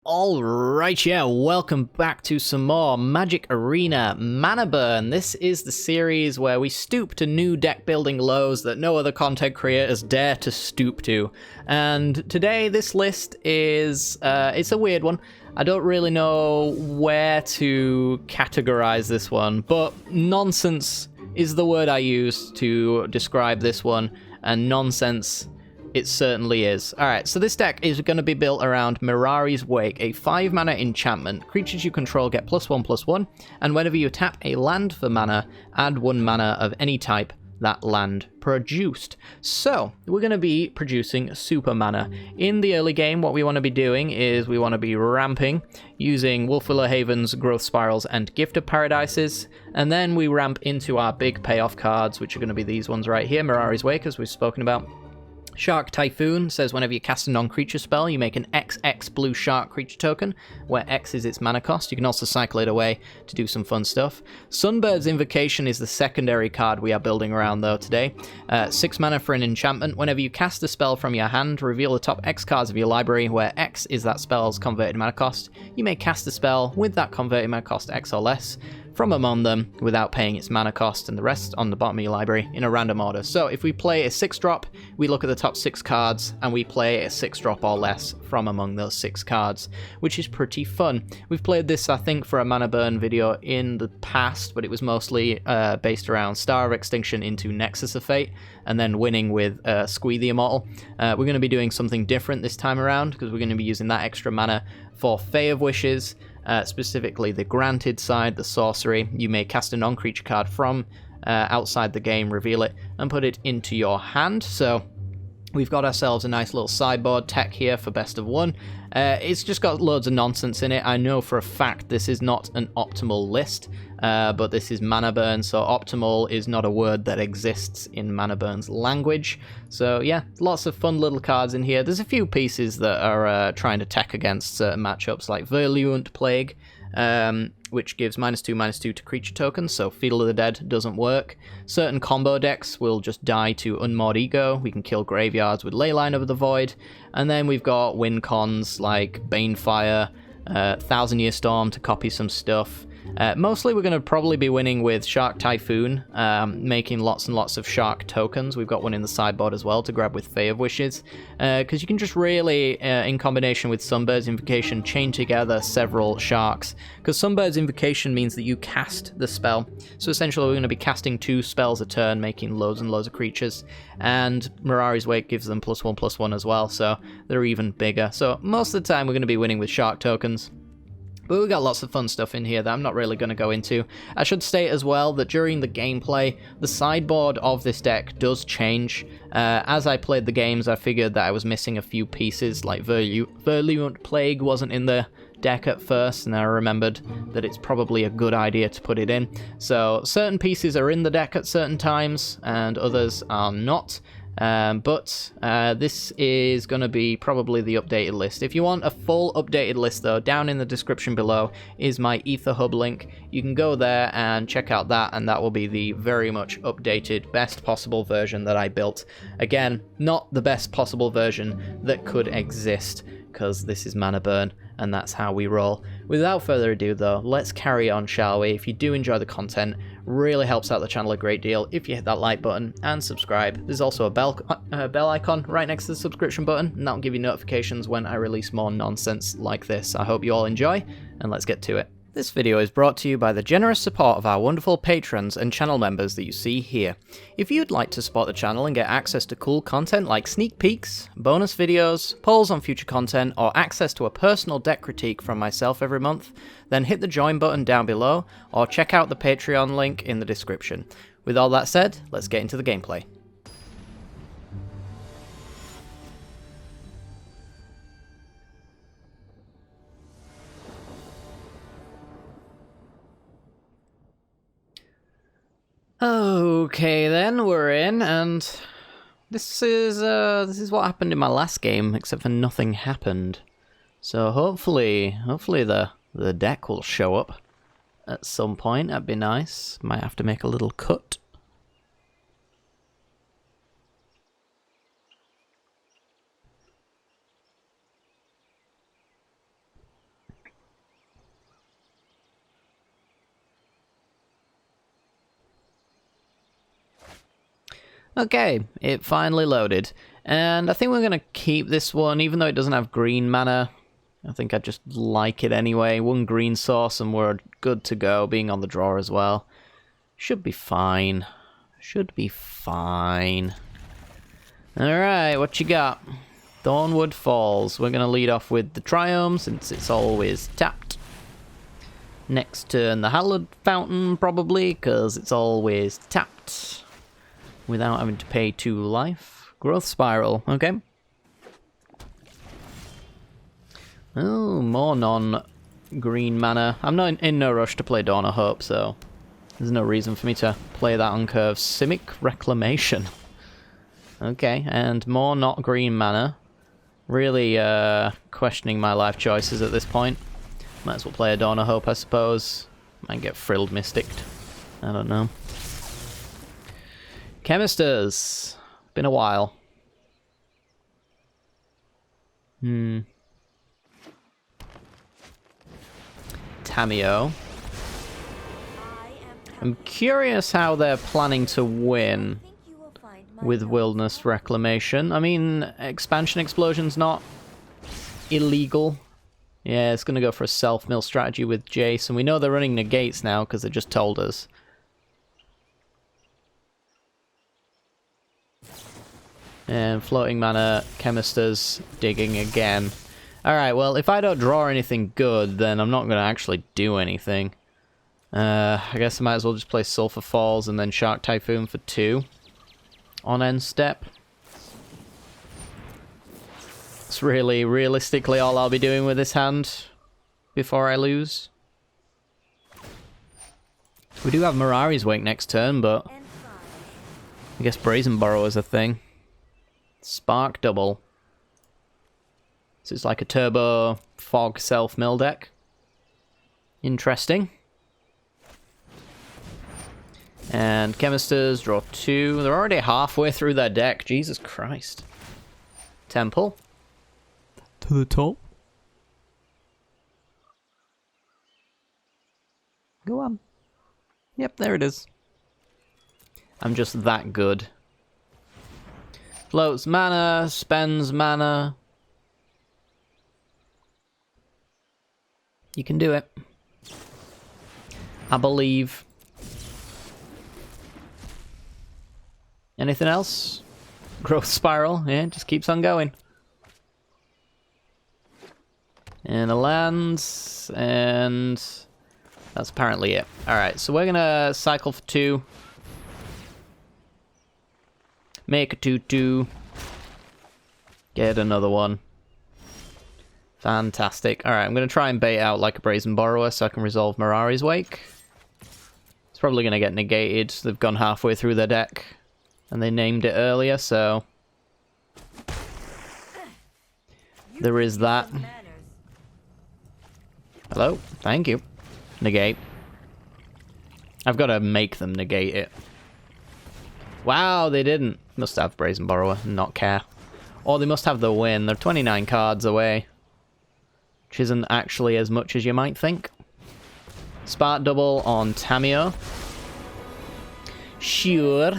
Alright, yeah, welcome back to some more Magic Arena Mana Burn. This is the series where we stoop to new deck building lows that no other content creators dare to stoop to. And today this list is, it's a weird one. I don't really know where to categorize this one, but nonsense is the word I use to describe this one, and nonsense it certainly is. Alright, so this deck is going to be built around Mirari's Wake, a 5-mana enchantment. Creatures you control get +1/+1, and whenever you tap a land for mana, add 1 mana of any type that land produced. So, we're going to be producing super mana. In the early game, what we want to be doing is we want to be ramping, using Wolfwillow Havens, Growth Spirals, and Gift of Paradises, and then we ramp into our big payoff cards, which are going to be these ones right here, Mirari's Wake, as we've spoken about. Shark Typhoon says whenever you cast a non-creature spell, you make an XX blue shark creature token, where X is its mana cost. You can also cycle it away to do some fun stuff. Sunbird's Invocation is the secondary card we are building around, though, today. 6 mana for an enchantment. Whenever you cast a spell from your hand, reveal the top X cards of your library, where X is that spell's converted mana cost. You may cast a spell with that converted mana cost X or less from among them without paying its mana cost, and the rest on the bottom of your library in a random order. So if we play a 6-drop, we look at the top 6 cards and we play a 6-drop or less from among those 6 cards, which is pretty fun. We've played this, I think, for a Mana Burn video in the past, but it was mostly based around Star of Extinction into Nexus of Fate, and then winning with Squee the Immortal. We're going to be doing something different this time around, because we're going to be using that extra mana for Fae of Wishes. Specifically the granted side, the sorcery. You may cast a non-creature card from outside the game, reveal it, and put it into your hand. So we've got ourselves a nice little sideboard tech here for best of one. It's just got loads of nonsense in it. I know for a fact this is not an optimal list, but this is Mana Burn, so optimal is not a word that exists in Mana Burn's language. So yeah, lots of fun little cards in here. There's a few pieces that are trying to tech against certain matchups, like Virulent Plague, which gives -2/-2 to creature tokens, so Field of the Dead doesn't work. Certain combo decks will just die to Unmoored Ego. We can kill graveyards with Leyline of the Void. And then we've got win cons like Banefire, Thousand Year Storm to copy some stuff. Mostly we're going to probably be winning with Shark Typhoon, making lots and lots of shark tokens. We've got one in the sideboard as well to grab with Fae of Wishes, because you can just really, in combination with Sunbird's Invocation, chain together several sharks, because Sunbird's Invocation means that you cast the spell. So essentially we're going to be casting 2 spells a turn, making loads and loads of creatures, and Mirari's Wake gives them +1/+1 as well, so they're even bigger. So most of the time we're going to be winning with shark tokens. But we've got lots of fun stuff in here that I'm not really going to go into. I should state as well that during the gameplay, the sideboard of this deck does change. As I played the games, I figured that I was missing a few pieces, like Virulent Plague wasn't in the deck at first, and I remembered that it's probably a good idea to put it in. So certain pieces are in the deck at certain times, and others are not. But this is going to be probably the updated list. If you want a full updated list, though, down in the description below is my EtherHub link. You can go there and check out that, and that will be the very much updated, best possible version that I built. Again, not the best possible version that could exist, because this is Mana Burn, and that's how we roll. Without further ado, though, let's carry on, shall we? If you do enjoy the content, really helps out the channel a great deal if you hit that like button and subscribe. There's also a bell icon right next to the subscription button, and that'll give you notifications when I release more nonsense like this. I hope you all enjoy, and let's get to it. This video is brought to you by the generous support of our wonderful patrons and channel members that you see here. If you'd like to support the channel and get access to cool content like sneak peeks, bonus videos, polls on future content, or access to a personal deck critique from myself every month, then hit the join button down below, or check out the Patreon link in the description. With all that said, let's get into the gameplay. Okay then, we're in, and this is what happened in my last game, except for nothing happened. So hopefully the deck will show up at some point. That'd be nice. Might have to make a little cut. Okay, it finally loaded. And I think we're going to keep this one, even though it doesn't have green mana. I think I just like it anyway. One green source and we're good to go, being on the draw as well. Should be fine. Should be fine. Alright, what you got? Thornwood Falls. We're going to lead off with the Triome, since it's always tapped. Next turn, the Hallowed Fountain, probably, because it's always tapped. Without having to pay 2 life. Growth Spiral, okay. Oh, more non-green mana. I'm not in no rush to play Dawn of Hope, so there's no reason for me to play that on curve. Simic Reclamation. Okay, and more not green mana. Really questioning my life choices at this point. Might as well play a Dawn of Hope, I suppose. Might get frilled mysticked. I don't know. Chemisters. Been a while. Tamiyo. I'm curious how they're planning to win with Wilderness Reclamation. I mean, Expansion Explosion's not illegal. Yeah, it's going to go for a self-mill strategy with Jace, and we know they're running negates now because they just told us. And floating mana, Chemisters digging again. Alright, well, if I don't draw anything good, then I'm not going to actually do anything. I guess I might as well just play Sulphur Falls and then Shark Typhoon for 2 on end step. It's really, realistically, all I'll be doing with this hand before I lose. We do have Mirari's Wake next turn, but I guess Brazen Borrower's a thing. Spark Double. So it's like a turbo fog self-mill deck. Interesting. And Chemisters draw 2. They're already halfway through their deck. Jesus Christ. Temple. To the top. Go on. Yep, there it is. I'm just that good. Floats mana, spends mana. You can do it. I believe. Anything else? Growth Spiral, yeah, just keeps on going. And a land, and that's apparently it. Alright, so we're gonna cycle for 2. Make a 2/2. Get another one. Fantastic. Alright, I'm gonna try and bait out like a Brazen Borrower so I can resolve Mirari's Wake. It's probably gonna get negated. They've gone halfway through their deck. And they named it earlier, so there is that. Hello? Thank you. Negate. I've got to make them negate it. Wow, they didn't. Must have Brazen Borrower and not care. Or they must have the win. They're 29 cards away. Which isn't actually as much as you might think. Spark Double on Tamiyo. Sure.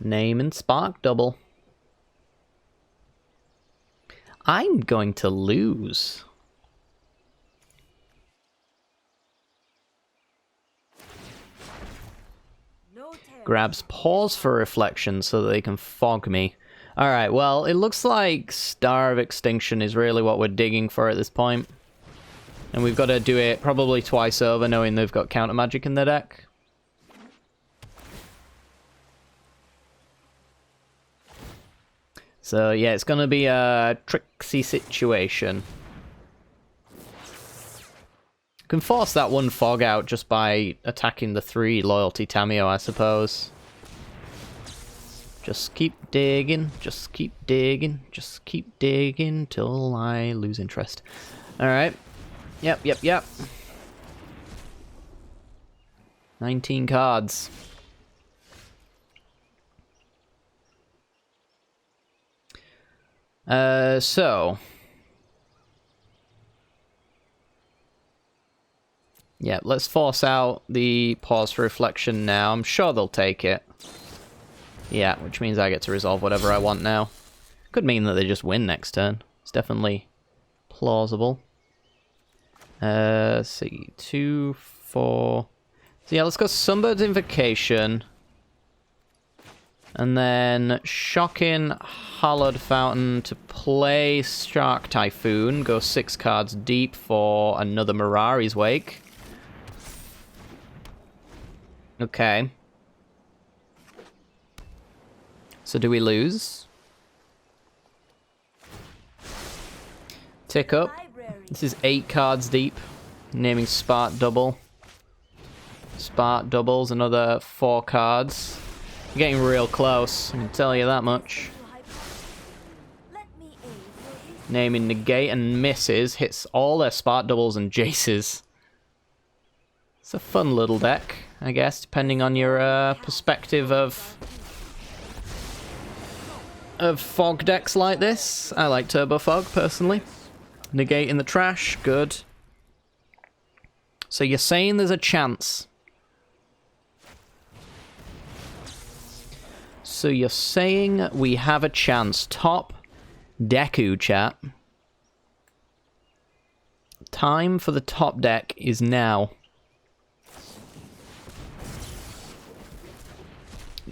Name and Spark Double. I'm going to lose. Grabs Pause for Reflection so that they can fog me. Alright, well, it looks like Star of Extinction is really what we're digging for at this point. And we've got to do it probably twice over, knowing they've got counter magic in their deck. So yeah, it's gonna be a tricksy situation. Can force that one fog out just by attacking the 3 loyalty Tamiyo, I suppose. Just keep digging, just keep digging, just keep digging till I lose interest. Alright. Yep. 19 cards. So Yeah, let's force out the pause for reflection now. I'm sure they'll take it. Yeah, which means I get to resolve whatever I want now. Could mean that they just win next turn. It's definitely plausible. Let's see, 2, 4... So yeah, let's go Sunbird's Invocation. And then Shocking Hallowed Fountain to play Shark Typhoon. Go 6 cards deep for another Mirari's Wake. Okay. So do we lose? Tick up. This is 8 cards deep. Naming Spark Double. Spark doubles another 4 cards. Getting real close, I can tell you that much. Naming Negate and misses. Hits all their Spark doubles and Jaces. It's a fun little deck, I guess, depending on your perspective of fog decks like this. I like Turbo Fog, personally. Negate in the trash, good. So you're saying there's a chance. So you're saying we have a chance. Top Deku, chat. Time for the top deck is now.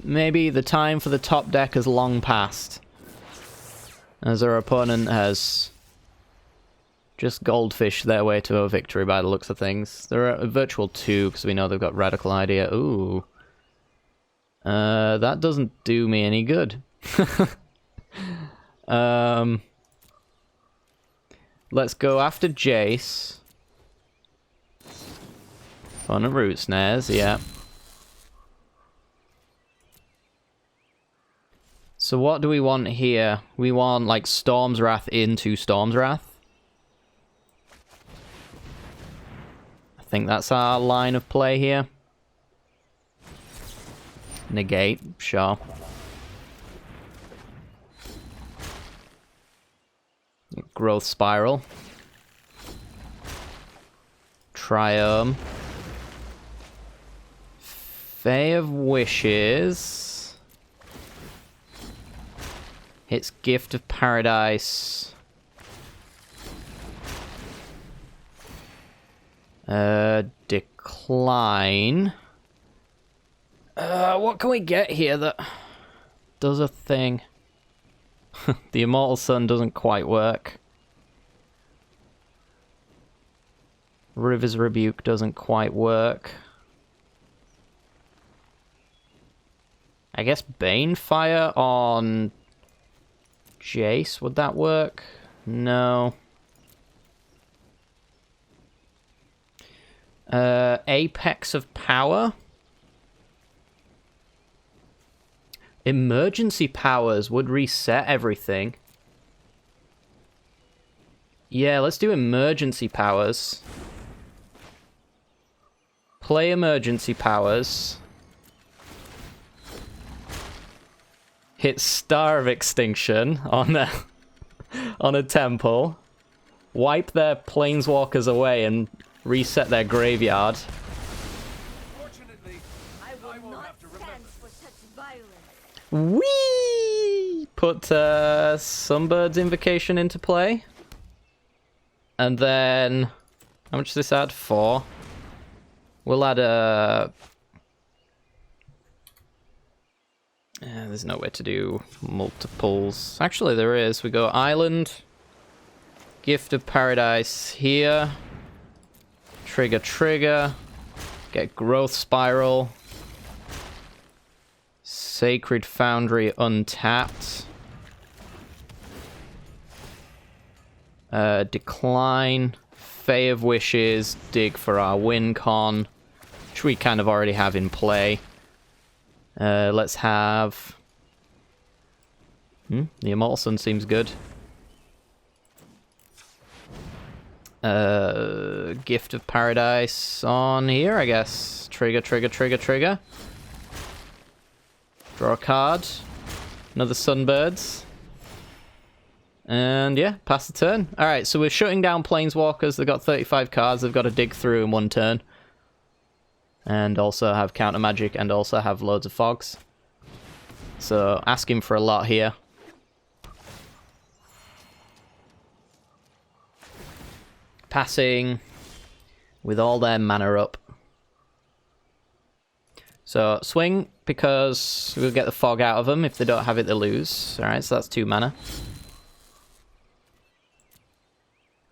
Maybe the time for the top deck has long passed, as our opponent has just goldfished their way to a victory by the looks of things. They're a virtual 2 because we know they've got Radical Idea. Ooh. That doesn't do me any good. Let's go after Jace. Fun and root snares, yeah. So what do we want here? We want, like, Storm's Wrath into Storm's Wrath. I think that's our line of play here. Negate, sure. Growth Spiral. Triome. Fae of Wishes. Hits Gift of Paradise. Decline. What can we get here that does a thing? The Immortal Sun doesn't quite work. River's Rebuke doesn't quite work. I guess Banefire on Jace, would that work? No. Apex of Power. Emergency powers would reset everything. Yeah, let's do emergency powers. Play emergency powers. Hit Star of Extinction on a temple. Wipe their planeswalkers away and reset their graveyard. Whee! Put Sunbird's Invocation into play. And then... how much does this add? 4. We'll add a... there's no way to do multiples. Actually, there is. We go Island. Gift of Paradise here. Trigger. Get Growth Spiral. Sacred Foundry untapped. Decline. Fae of Wishes. Dig for our win con, which we kind of already have in play. Let's have... the Immortal Sun seems good. Gift of Paradise on here, I guess. Trigger. Draw a card. Another Sunbirds. And yeah, pass the turn. Alright, so we're shutting down Planeswalkers. They've got 35 cards. They've got to dig through in one turn. and also have counter magic, and also have loads of fogs. So asking for a lot here. Passing with all their mana up. So swing, because we'll get the fog out of them. If they don't have it, they lose. Alright, so that's 2 mana.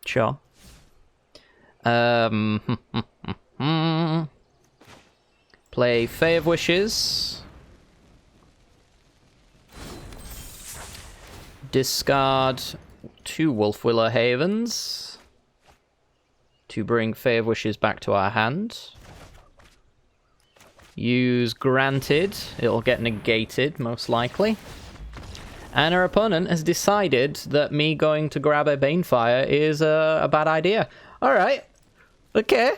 Sure. Play Fae of Wishes. Discard 2 Wolfwillow Havens to bring Fae of Wishes back to our hand. Use Granted. It'll get negated, most likely. And our opponent has decided that me going to grab a Banefire is a bad idea. Alright. Okay.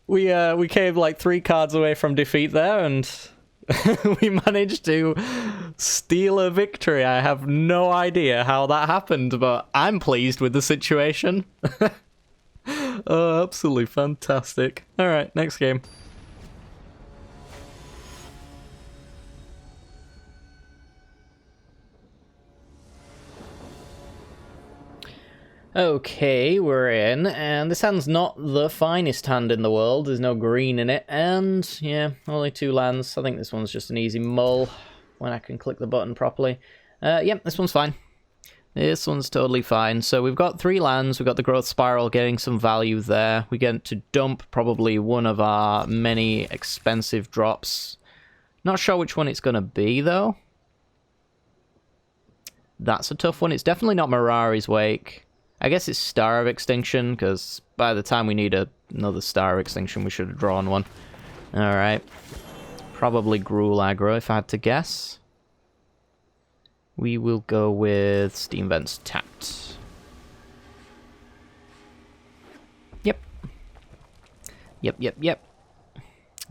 We came like 3 cards away from defeat there, and we managed to steal a victory. I have no idea how that happened, but I'm pleased with the situation. Oh, absolutely fantastic. Alright, next game. Okay, we're in, and this hand's not the finest hand in the world. There's no green in it, and yeah, only 2 lands. I think this one's just an easy mull when I can click the button properly. Yep, this one's fine. This one's totally fine. So we've got 3 lands. We've got the Growth Spiral getting some value there. We get to dump probably one of our many expensive drops. Not sure which one it's going to be, though. That's a tough one. It's definitely not Mirari's Wake. I guess it's Star of Extinction, because by the time we need another Star of Extinction, we should have drawn one. Alright. Probably Gruel Aggro, if I had to guess. We will go with Steam Vents tapped. Yep. Yep.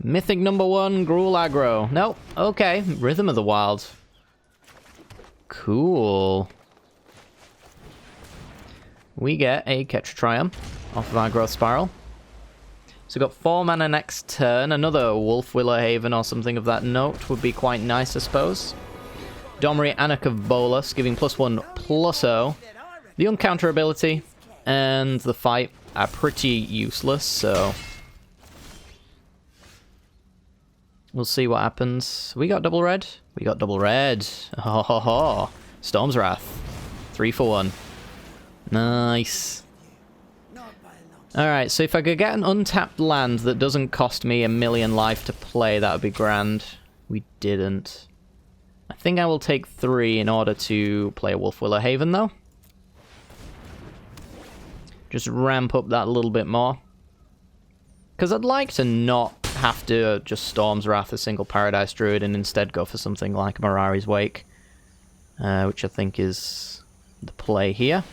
Mythic number 1, Gruel Aggro. Nope. Okay. Rhythm of the Wild. Cool. We get a Ketcha Triumph off of our Growth Spiral. So we've got 4 mana next turn. Another Wolfwillow Haven or something of that note would be quite nice, I suppose. Domri Anak of Bolas, giving +1/+0. The Uncounter ability and the fight are pretty useless, so we'll see what happens. We got double red? We got double red. Ho ho ho. Storm's Wrath. 3 for 1. Nice. Alright, so if I could get an untapped land that doesn't cost me 1,000,000 life to play, that would be grand. We didn't. I think I will take 3 in order to play a Wolfwillow Haven, though. Just ramp up that a little bit more. Because I'd like to not have to just Storm's Wrath a single Paradise Druid and instead go for something like Mirari's Wake. Which I think is the play here.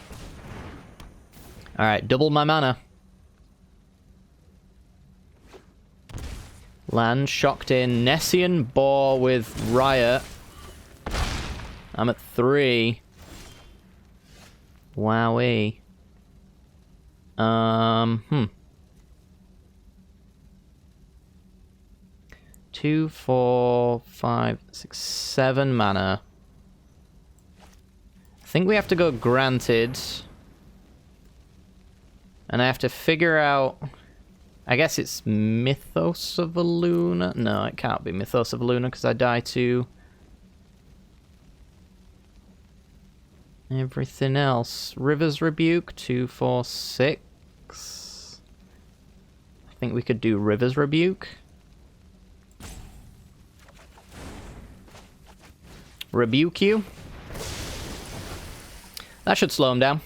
Alright, double my mana. Land shocked in. Nessian Boar with Riot. I'm at 3. Wowee. 2, 4, 5, 6, 7 mana. I think we have to go Granted. And I have to figure out... I guess it's Mythos of Aluna. No, it can't be Mythos of Aluna because I die to everything else. River's Rebuke, 2, 4, 6. I think we could do River's Rebuke. Rebuke you. That should slow him down.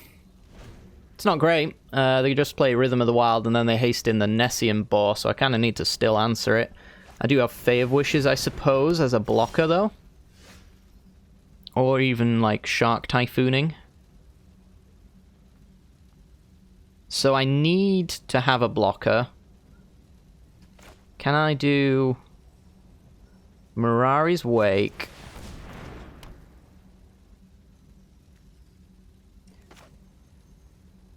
It's not great. They just play Rhythm of the Wild and then they haste in the Nessian Boar, so I kind of need to still answer it. I do have Fae of Wishes, I suppose, as a blocker, though. Or even, like, Shark Typhooning. So I need to have a blocker. Can I do Mirari's Wake?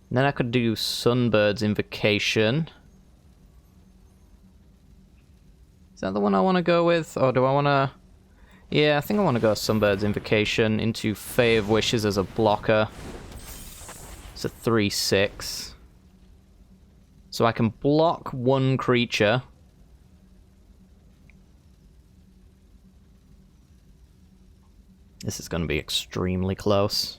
Then I could do Sunbird's Invocation. Is that the one I want to go with? Or do I want to... Yeah, I think I want to go Sunbird's Invocation into Fae of Wishes as a blocker. It's a 3/6. So I can block one creature. This is going to be extremely close.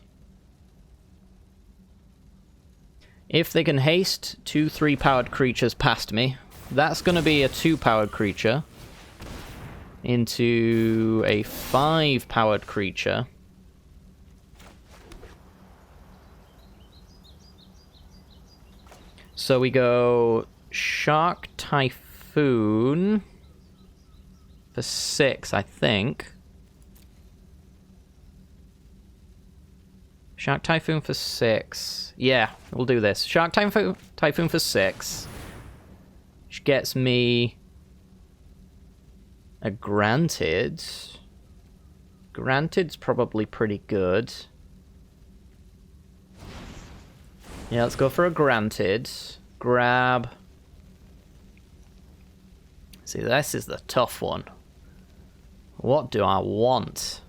If they can haste 2 3-powered creatures past me, that's going to be a 2-powered creature into a 5-powered creature. So we go Shark Typhoon for 6, I think. Shark Typhoon for 6. Yeah, we'll do this. Shark Typhoon for 6. Which gets me a Granted. Granted's probably pretty good. Yeah, let's go for a Granted. Grab. See, this is the tough one. What do I want?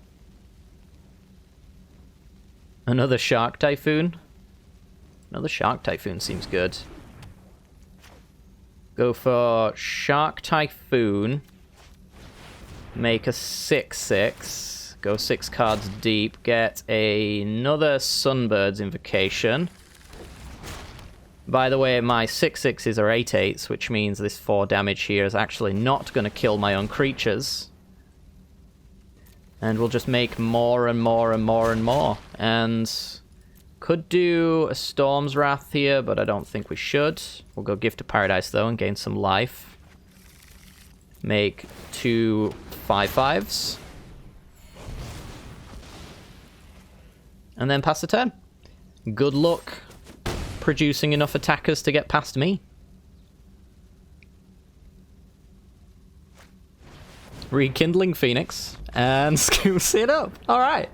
Another Shark Typhoon? Another Shark Typhoon seems good. Go for Shark Typhoon. Make a 6/6. Go 6 cards deep. Get another Sunbird's Invocation. By the way, my 6/6s are 8/8s, which means this 4 damage here is actually not going to kill my own creatures. And we'll just make more and more and more and more. And could do a Storm's Wrath here, but I don't think we should. We'll go Gift of Paradise, though, and gain some life. Make 2 5/5s. And then pass the turn. Good luck producing enough attackers to get past me. Rekindling Phoenix. And scoops it up. Alright.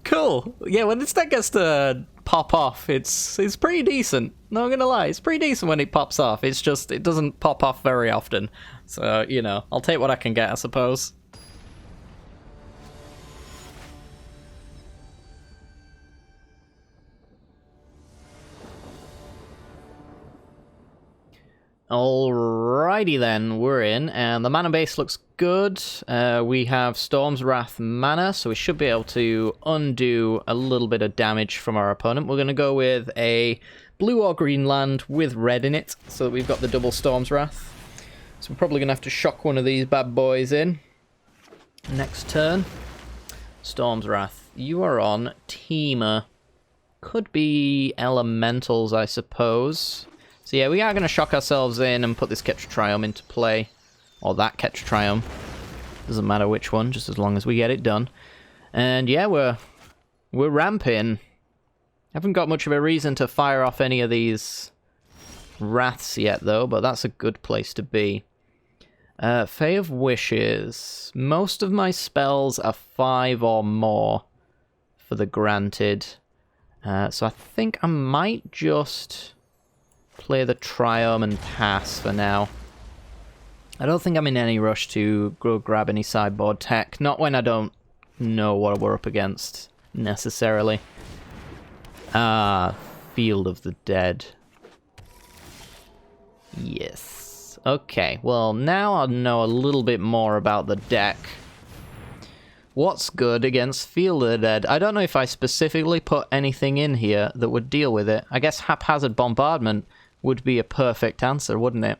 Cool. Yeah, when this deck gets to pop off, it's pretty decent. Not gonna lie, it's pretty decent when it pops off. It's just, it doesn't pop off very often. So, you know, I'll take what I can get, I suppose. Alrighty then, we're in, and the mana base looks good. We have Storm's Wrath mana, so we should be able to undo a little bit of damage from our opponent. We're going to go with a blue or green land with red in it, so that we've got the double Storm's Wrath. So we're probably going to have to shock one of these bad boys in. Next turn. Storm's Wrath. You are on Teamer. Could be Elementals, I suppose. So yeah, we are going to shock ourselves in and put this Ketratrium into play. Or that Ketratrium. Doesn't matter which one, just as long as we get it done. And yeah, we're ramping. Haven't got much of a reason to fire off any of these Wraths yet, though, but that's a good place to be. Fae of Wishes. Most of my spells are 5 or more for the Granted. So I think I might just play the Triome and pass for now. I don't think I'm in any rush to go grab any sideboard tech. Not when I don't know what we're up against, necessarily. Field of the Dead. Yes. Okay, well, now I know a little bit more about the deck. What's good against Field of the Dead? I don't know if I specifically put anything in here that would deal with it. I guess Haphazard Bombardment would be a perfect answer, wouldn't it?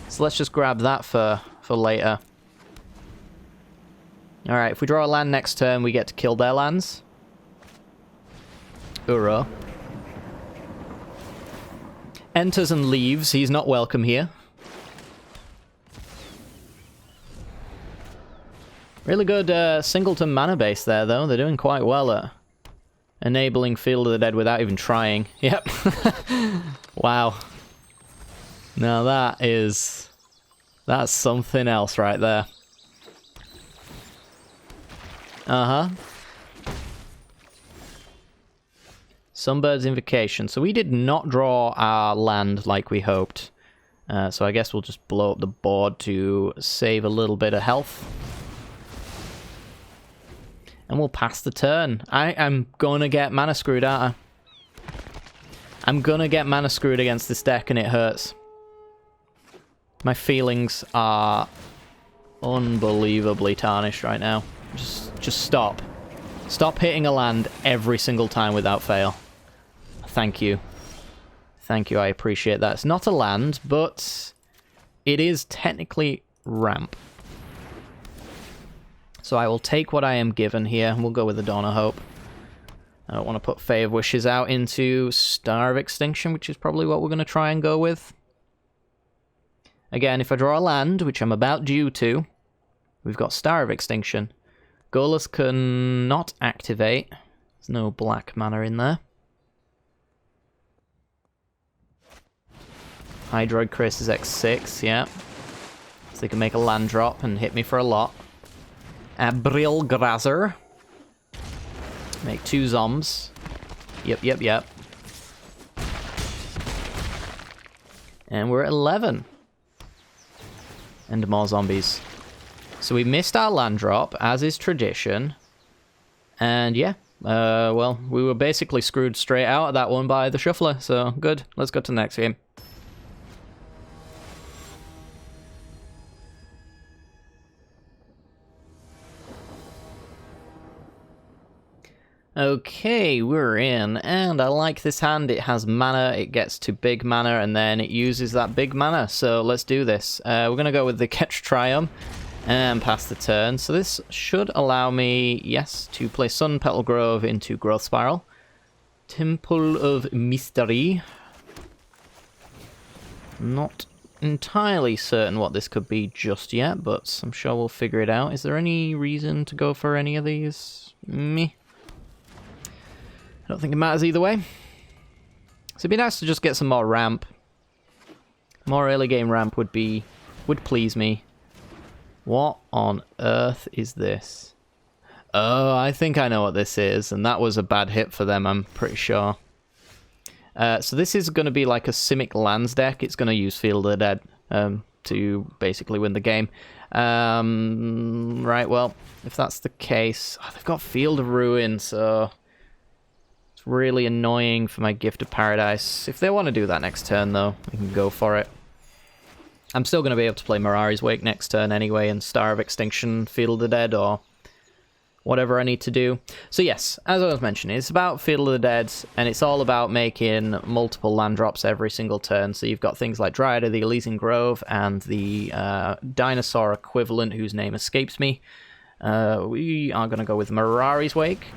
So let's just grab that for later. Alright, if we draw a land next turn, we get to kill their lands. Uro. Enters and leaves. He's not welcome here. Really good singleton mana base there, though. They're doing quite well at enabling Field of the Dead without even trying. Yep. Wow. Now that's something else right there. Uh-huh. Sunbird's Invocation. So we did not draw our land like we hoped. So I guess we'll just blow up the board to save a little bit of health. And we'll pass the turn. I'm gonna get mana screwed, aren't I? I'm gonna get mana screwed against this deck, and it hurts. My feelings are unbelievably tarnished right now. Just stop. Stop hitting a land every single time without fail. Thank you. Thank you, I appreciate that. It's not a land, but it is technically ramp. So I will take what I am given here, and we'll go with the Dawn of Hope. I don't want to put Fae of Wishes out into Star of Extinction, which is probably what we're going to try and go with. Again, if I draw a land, which I'm about due to, we've got Star of Extinction. Golas can not activate. There's no black mana in there. Hydroid Chris is X6, yeah. So they can make a land drop and hit me for a lot. Abril Grazer. Make 2 zombs. Yep. And we're at 11. And more zombies. So we missed our land drop, as is tradition. And yeah, well, we were basically screwed straight out of that one by the Shuffler, so good. Let's go to the next game. Okay, we're in, and I like this hand. It has mana, it gets to big mana, and then it uses that big mana, so let's do this. We're going to go with the Catch Triumph and pass the turn. So this should allow me, yes, to play Sun Petal Grove into Growth Spiral. Temple of Mystery. Not entirely certain what this could be just yet, but I'm sure we'll figure it out. Is there any reason to go for any of these? Meh. I don't think it matters either way. So it'd be nice to just get some more ramp. More early game ramp would please me. What on earth is this? Oh, I think I know what this is, and that was a bad hit for them, I'm pretty sure. So this is going to be like a Simic Lands deck. It's going to use Field of the Dead to basically win the game. Right, well, if that's the case... Oh, they've got Field of Ruin, so... Really annoying for my Gift of Paradise. If they want to do that next turn, though, we can go for it. I'm still going to be able to play Mirari's Wake next turn anyway, and Star of Extinction, Field of the Dead, or whatever I need to do. So yes, as I was mentioning, it's about Field of the Dead, and it's all about making multiple land drops every single turn. So you've got things like Dryad of the Elysian Grove, and the dinosaur equivalent, whose name escapes me. We are going to go with Mirari's Wake.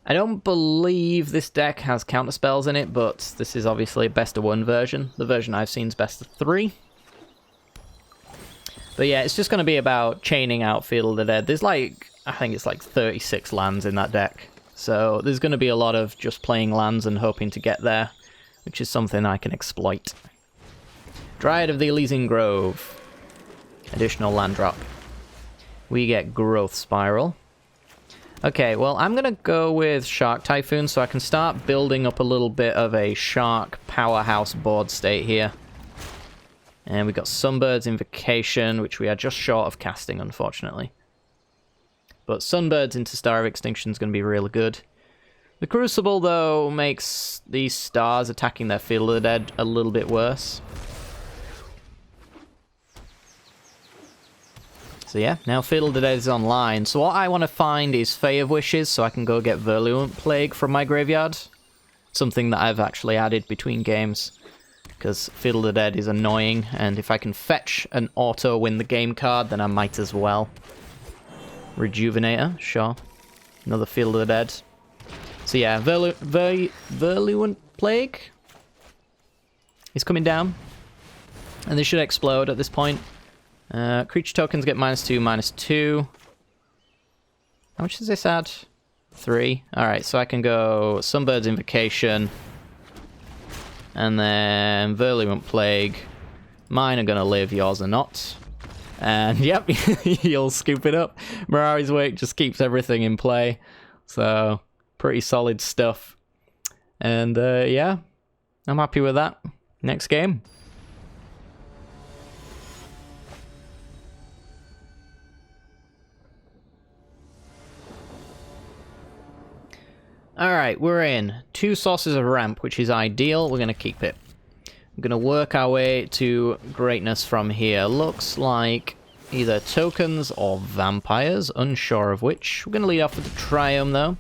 I don't believe this deck has counterspells in it, but this is obviously a best of 1 version. The version I've seen is best of 3. But yeah, it's just going to be about chaining out Field of the Dead. There's like, I think it's like 36 lands in that deck. So there's going to be a lot of just playing lands and hoping to get there, which is something I can exploit. Dryad of the Elysian Grove. Additional land drop. We get Growth Spiral. Okay, well, I'm going to go with Shark Typhoon so I can start building up a little bit of a Shark powerhouse board state here. And we've got Sunbird's Invocation, which we are just short of casting, unfortunately. But Sunbird's into Star of Extinction is going to be really good. The Crucible, though, makes these stars attacking their Field of the Dead a little bit worse. So yeah, now Field of the Dead is online. So what I want to find is Fae of Wishes, so I can go get Virulent Plague from my graveyard. Something that I've actually added between games, because Field of the Dead is annoying, and if I can fetch an auto win the game card, then I might as well. Rejuvenator, sure. Another Field of the Dead. So yeah, Virulent Plague is coming down, and they should explode at this point. Creature tokens get -2, -2. How much does this add? 3. Alright, so I can go Sunbird's Invocation. And then Virulent Plague. Mine are going to live, yours are not. And yep, you'll scoop it up. Mirari's Wake just keeps everything in play. So, pretty solid stuff. And yeah, I'm happy with that. Next game. Alright, we're in. 2 sources of ramp, which is ideal. We're going to keep it. We're going to work our way to greatness from here. Looks like either tokens or vampires, unsure of which. We're going to lead off with the Triome, though.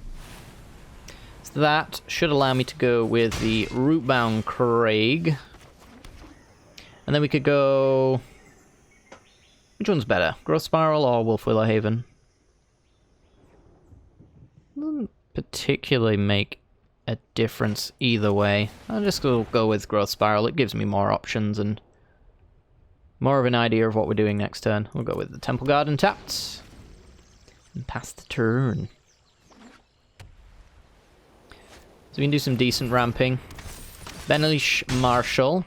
So that should allow me to go with the Rootbound Craig. And then we could go... Which one's better? Growth Spiral or Wolfwillow Haven? Doesn't particularly make a difference either way. I'll just go with Growth Spiral. It gives me more options and more of an idea of what we're doing next turn. We'll go with the Temple Garden tapped. And pass the turn. So we can do some decent ramping. Benelish Marshall.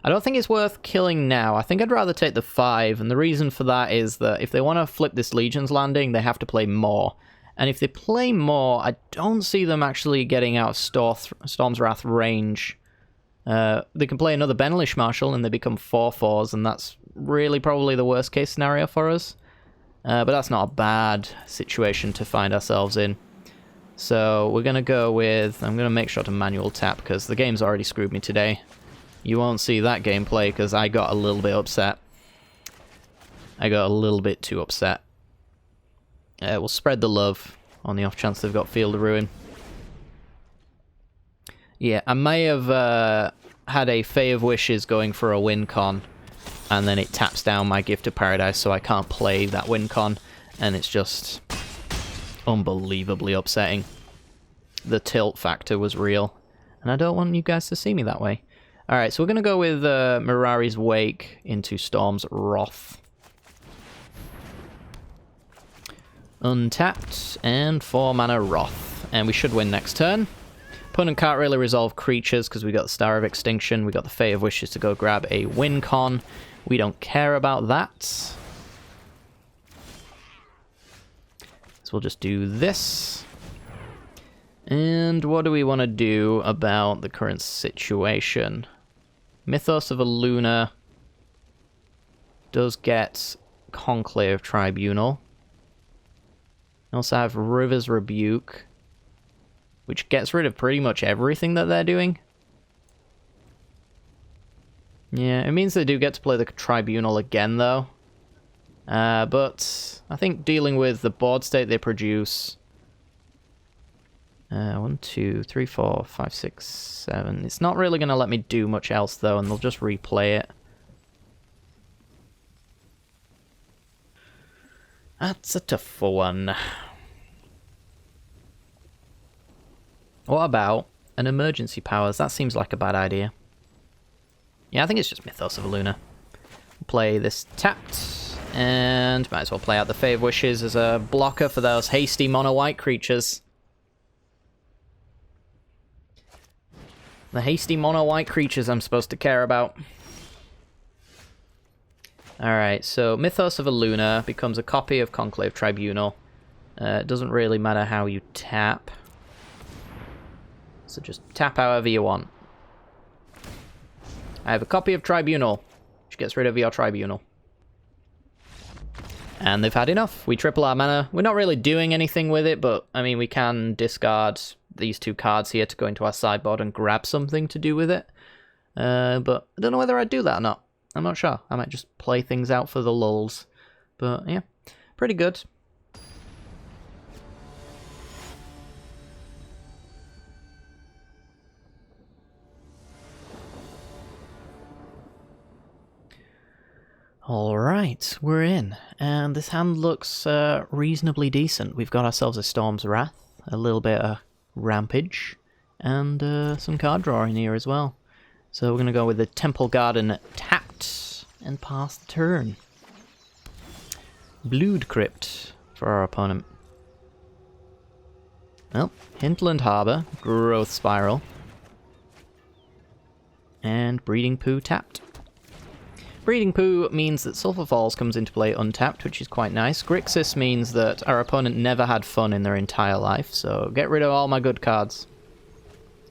I don't think it's worth killing now. I think I'd rather take the 5, and the reason for that is that if they want to flip this Legion's Landing, they have to play more. And if they play more, I don't see them actually getting out of Storm's Wrath range. They can play another Benelish Marshal, and they become 4/4s, and that's really probably the worst case scenario for us. But that's not a bad situation to find ourselves in. So we're going to go with... I'm going to make sure to manual tap, because the game's already screwed me today. You won't see that gameplay because I got a little bit upset. I got a little bit too upset. We'll spread the love on the off chance they've got Field of Ruin. Yeah, I may have had a Fae of Wishes going for a win con, and then it taps down my Gift of Paradise, so I can't play that win con, and it's just unbelievably upsetting. The tilt factor was real, and I don't want you guys to see me that way. Alright, so we're going to go with Mirari's Wake into Storm's Wrath. Untapped, and 4 mana Wrath. And we should win next turn. Opponent can't really resolve creatures because we got the Star of Extinction, we got the Fae of Wishes to go grab a win con. We don't care about that. So we'll just do this. And what do we want to do about the current situation? Mythos of a Luna does get Conclave Tribunal. We also have River's Rebuke, which gets rid of pretty much everything that they're doing. Yeah, it means they do get to play the Tribunal again, though. But I think dealing with the board state they produce... 1, 2, 3, 4, 5, 6, 7. It's not really going to let me do much else, though, and they'll just replay it. That's a tough one. What about an Emergency Powers? That seems like a bad idea. Yeah, I think it's just Mythos of a Luna. We'll play this tapped, and might as well play out the Fae of Wishes as a blocker for those hasty mono-white creatures. The hasty mono-white creatures I'm supposed to care about. Alright, so Mythos of a Luna becomes a copy of Conclave Tribunal. It doesn't really matter how you tap. So just tap however you want. I have a copy of Tribunal, which gets rid of your Tribunal. And they've had enough. We triple our mana. We're not really doing anything with it, but, I mean, we can discard these 2 cards here to go into our sideboard and grab something to do with it. But I don't know whether I'd do that or not. I'm not sure. I might just play things out for the lulz. But, yeah, pretty good. Alright, we're in, and this hand looks reasonably decent. We've got ourselves a Storm's Wrath, a little bit of Rampage, and some card drawing here as well. So we're going to go with the Temple Garden tapped, and pass the turn. Blood Crypt for our opponent. Well, Hintland Harbour, Growth Spiral, and Breeding Poo tapped. Breeding Poo means that Sulphur Falls comes into play untapped, which is quite nice. Grixis means that our opponent never had fun in their entire life, so get rid of all my good cards.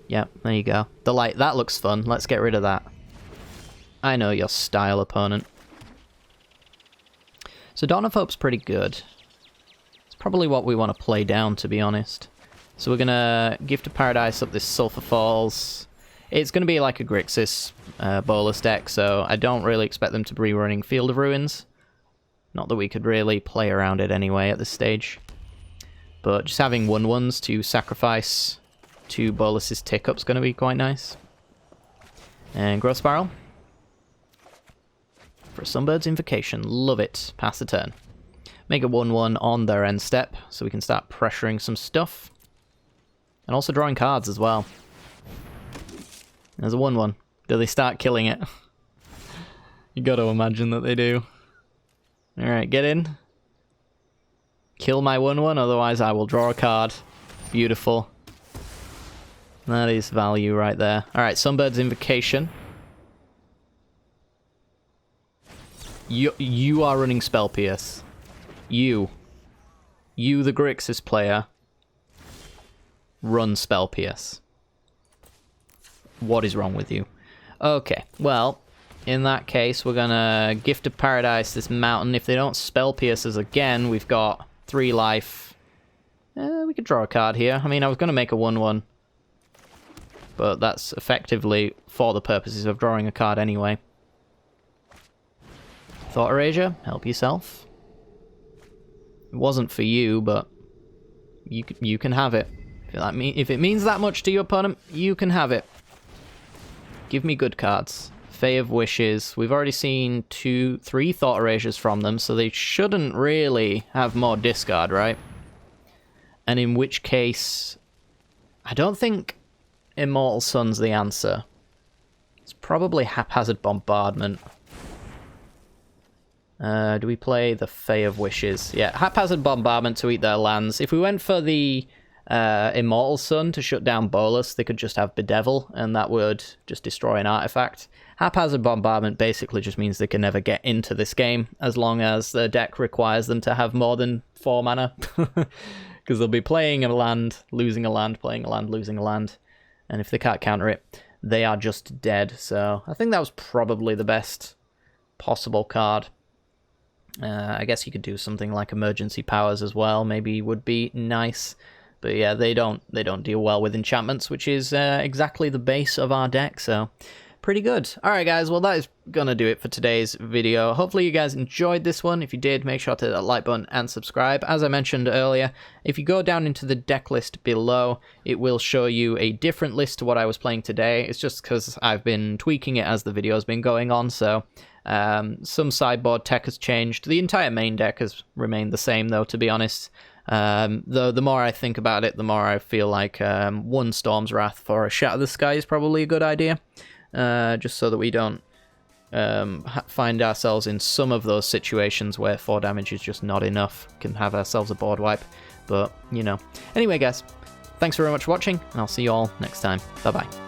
Yep, there you go. That looks fun. Let's get rid of that. I know your style, opponent. So Dawn of Hope's pretty good. It's probably what we want to play down, to be honest. So we're going to Gift of Paradise up this Sulphur Falls. It's going to be like a Grixis Bolas deck, so I don't really expect them to be running Field of Ruins. Not that we could really play around it anyway at this stage. But just having 1/1s to sacrifice to Bolas's Tick-Up is going to be quite nice. And Growth Spiral. For a Sunbird's Invocation. Love it. Pass the turn. Make a 1/1 on their end step, so we can start pressuring some stuff. And also drawing cards as well. There's a 1/1. Do they start killing it? You gotta imagine that they do. Alright, get in. Kill my 1/1, otherwise I will draw a card. Beautiful. That is value right there. Alright, Sunbird's Invocation. You are running Spell Pierce. You, the Grixis player, run Spell Pierce. What is wrong with you? Okay, well, in that case, we're gonna Gift of Paradise this mountain. If they don't Spell Pierce us again, we've got 3 life. We could draw a card here. I mean, I was gonna make a 1/1. But that's effectively for the purposes of drawing a card anyway. Thought Erasure, help yourself. It wasn't for you, but you can have it. If it means that much to your opponent, you can have it. Give me good cards. Fae of Wishes. We've already seen 3 Thought Erasures from them, so they shouldn't really have more discard, right? And in which case, I don't think Immortal Sun's the answer. It's probably Haphazard Bombardment. Do we play the Fae of Wishes? Yeah, Haphazard Bombardment to eat their lands. If we went for the Immortal Sun to shut down Bolas, they could just have Bedevil, and that would just destroy an artifact. Haphazard Bombardment basically just means they can never get into this game, as long as the deck requires them to have more than 4 mana. Because they'll be playing a land, losing a land, playing a land, losing a land. And if they can't counter it, they are just dead. So I think that was probably the best possible card. I guess you could do something like Emergency Powers as well. Maybe would be nice. But yeah, they don't deal well with enchantments, which is exactly the base of our deck. So pretty good. Alright guys, well that is gonna do it for today's video. Hopefully you guys enjoyed this one. If you did, make sure to hit that like button and subscribe. As I mentioned earlier, if you go down into the deck list below, it will show you a different list to what I was playing today. It's just because I've been tweaking it as the video has been going on, so some sideboard tech has changed. The entire main deck has remained the same though, to be honest. Though the more I think about it, the more I feel like 1 Storm's Wrath for a Shatter the Sky is probably a good idea. Just so that we don't find ourselves in some of those situations where 4 damage is just not enough. Can have ourselves a board wipe, but you know. Anyway guys, thanks very much for watching, and I'll see you all next time. Bye bye.